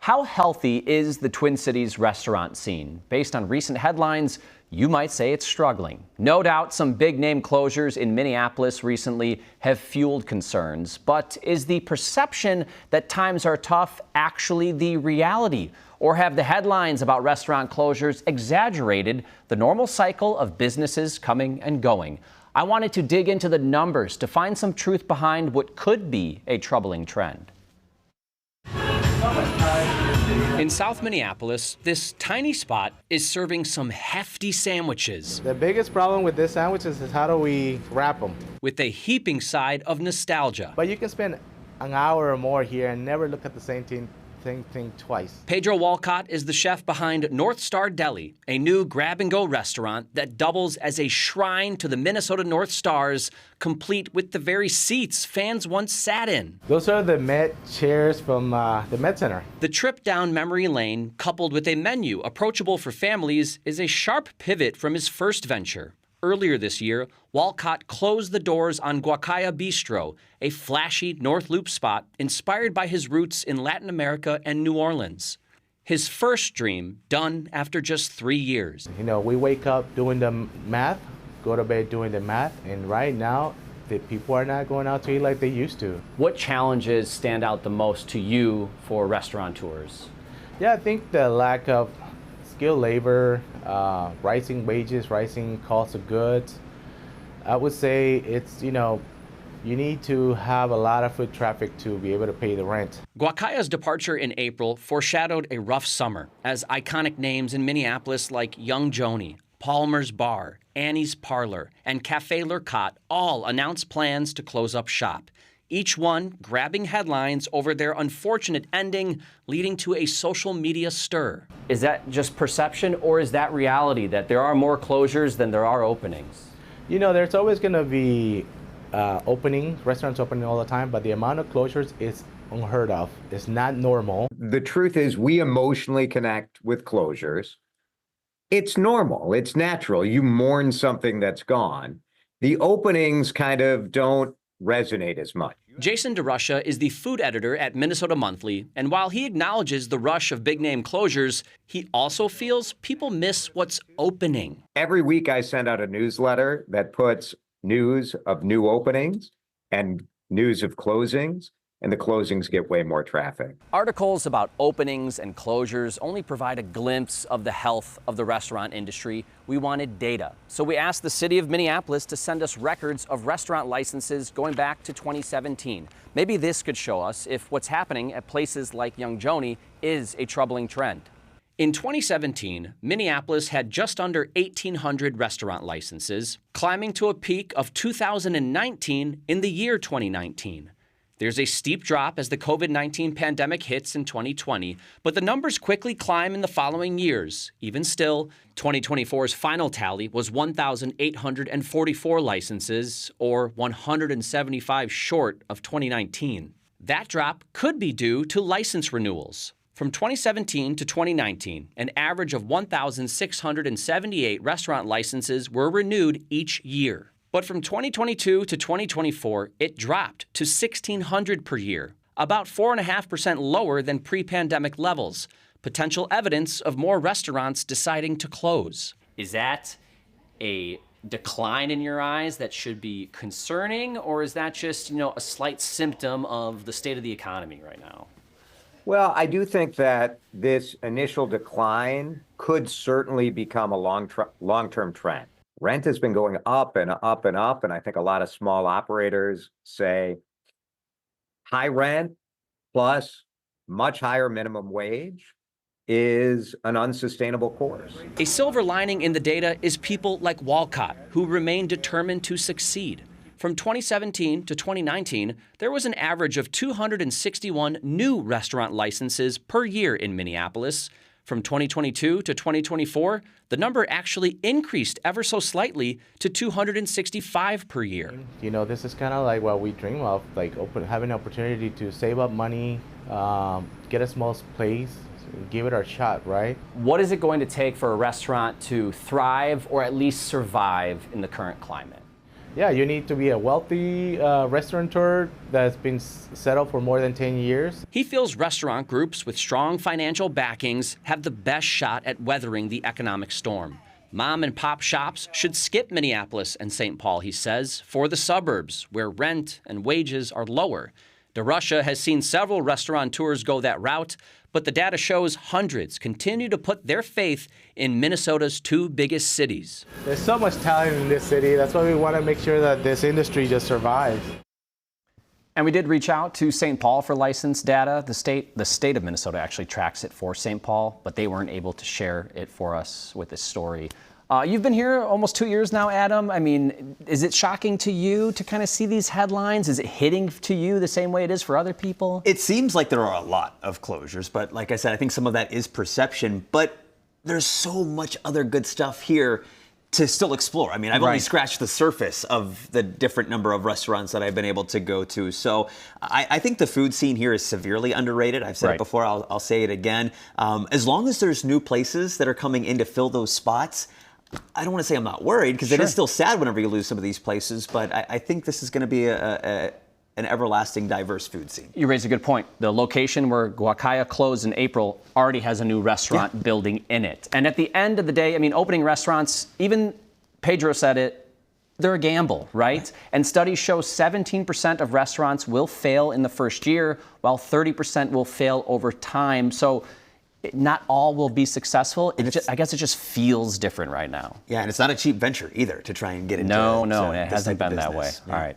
How healthy is the Twin Cities restaurant scene? Based on recent headlines, you might say it's struggling. No doubt some big-name closures in Minneapolis recently have fueled concerns. But is the perception that times are tough actually the reality? Or have the headlines about restaurant closures exaggerated the normal cycle of businesses coming and going? I wanted to dig into the numbers to find some truth behind what could be a troubling trend. In South Minneapolis, this tiny spot is serving some hefty sandwiches. The biggest problem with these sandwiches is how do we wrap them? With a heaping side of nostalgia. But you can spend an hour or more here and never look at the same thing twice. Pedro Walcott is the chef behind North Star Deli, a new grab-and-go restaurant that doubles as a shrine to the Minnesota North Stars, complete with the very seats fans once sat in. Those are the Met chairs from the Met Center. The trip down memory lane, coupled with a menu approachable for families, is a sharp pivot from his first venture. Earlier this year, Walcott closed the doors on Guacaya Bistro, a flashy North Loop spot inspired by his roots in Latin America and New Orleans. His first dream done after just 3 years. You know, we wake up doing the math, go to bed doing the math, and right now, the people are not going out to eat like they used to. What challenges stand out the most to you for restaurateurs? Yeah, I think the lack of skilled labor, rising wages, rising costs of goods. I would say it's, you need to have a lot of foot traffic to be able to pay the rent. Guacaya's departure in April foreshadowed a rough summer as iconic names in Minneapolis like Young Joni, Palmer's Bar, Annie's Parlor, and Café Lurcott all announced plans to close up shop. Each one grabbing headlines over their unfortunate ending, leading to a social media stir. Is that just perception, or is that reality, that there are more closures than there are openings? You know, there's always going to be restaurants opening all the time, but the amount of closures is unheard of. It's not normal. The truth is, we emotionally connect with closures. It's normal. It's natural. You mourn something that's gone. The openings kind of don't resonate as much. Jason DeRusha is the food editor at Minnesota Monthly, and while he acknowledges the rush of big-name closures, he also feels people miss what's opening. Every week I send out a newsletter that puts news of new openings and news of closings, and the closings get way more traffic. Articles about openings and closures only provide a glimpse of the health of the restaurant industry. We wanted data. So we asked the city of Minneapolis to send us records of restaurant licenses going back to 2017. Maybe this could show us if what's happening at places like Young Joni is a troubling trend. In 2017, Minneapolis had just under 1,800 restaurant licenses, climbing to a peak of 2,019 in the year 2019. There's a steep drop as the COVID-19 pandemic hits in 2020, but the numbers quickly climb in the following years. Even still, 2024's final tally was 1,844 licenses, or 175 short of 2019. That drop could be due to license renewals. From 2017 to 2019, an average of 1,678 restaurant licenses were renewed each year. But from 2022 to 2024, it dropped to 1,600 per year, about 4.5% lower than pre-pandemic levels, potential evidence of more restaurants deciding to close. Is that a decline in your eyes that should be concerning, or is that just, a slight symptom of the state of the economy right now? Well, I do think that this initial decline could certainly become a long-term trend. Rent has been going up and up and up, and I think a lot of small operators say high rent plus much higher minimum wage is an unsustainable course. A silver lining in the data is people like Walcott, who remain determined to succeed. From 2017 to 2019, there was an average of 261 new restaurant licenses per year in Minneapolis. From 2022 to 2024, the number actually increased ever so slightly to 265 per year. This is kind of like what we dream of, like having an opportunity to save up money, get a small place, give it our shot, right? What is it going to take for a restaurant to thrive or at least survive in the current climate? Yeah, you need to be a wealthy restaurateur that's been settled for more than 10 years. He feels restaurant groups with strong financial backings have the best shot at weathering the economic storm. Mom and pop shops should skip Minneapolis and St. Paul, he says, for the suburbs where rent and wages are lower. DeRusha has seen several restaurateurs go that route, but the data shows hundreds continue to put their faith in Minnesota's two biggest cities. There's so much talent in this city. That's why we want to make sure that this industry just survives. And we did reach out to St. Paul for license data. The state of Minnesota actually tracks it for St. Paul, but they weren't able to share it for us with this story. You've been here almost 2 years now, Adam. I mean, is it shocking to you to kind of see these headlines? Is it hitting to you the same way it is for other people? It seems like there are a lot of closures, but like I said, I think some of that is perception. But there's so much other good stuff here to still explore. I mean, I've only scratched the surface of the different number of restaurants that I've been able to go to. So I think the food scene here is severely underrated. I've said it before, I'll say it again. As long as there's new places that are coming in to fill those spots, I don't want to say I'm not worried, because it is still sad whenever you lose some of these places, but I think this is going to be an everlasting, diverse food scene. You raise a good point. The location where Guacaya closed in April already has a new restaurant building in it. And at the end of the day, I mean, opening restaurants, even Pedro said it, they're a gamble, right? And studies show 17% of restaurants will fail in the first year, while 30% will fail over time. So not all will be successful. I guess it just feels different right now. Yeah, and it's not a cheap venture either to try and get into No, it hasn't been that way. All right.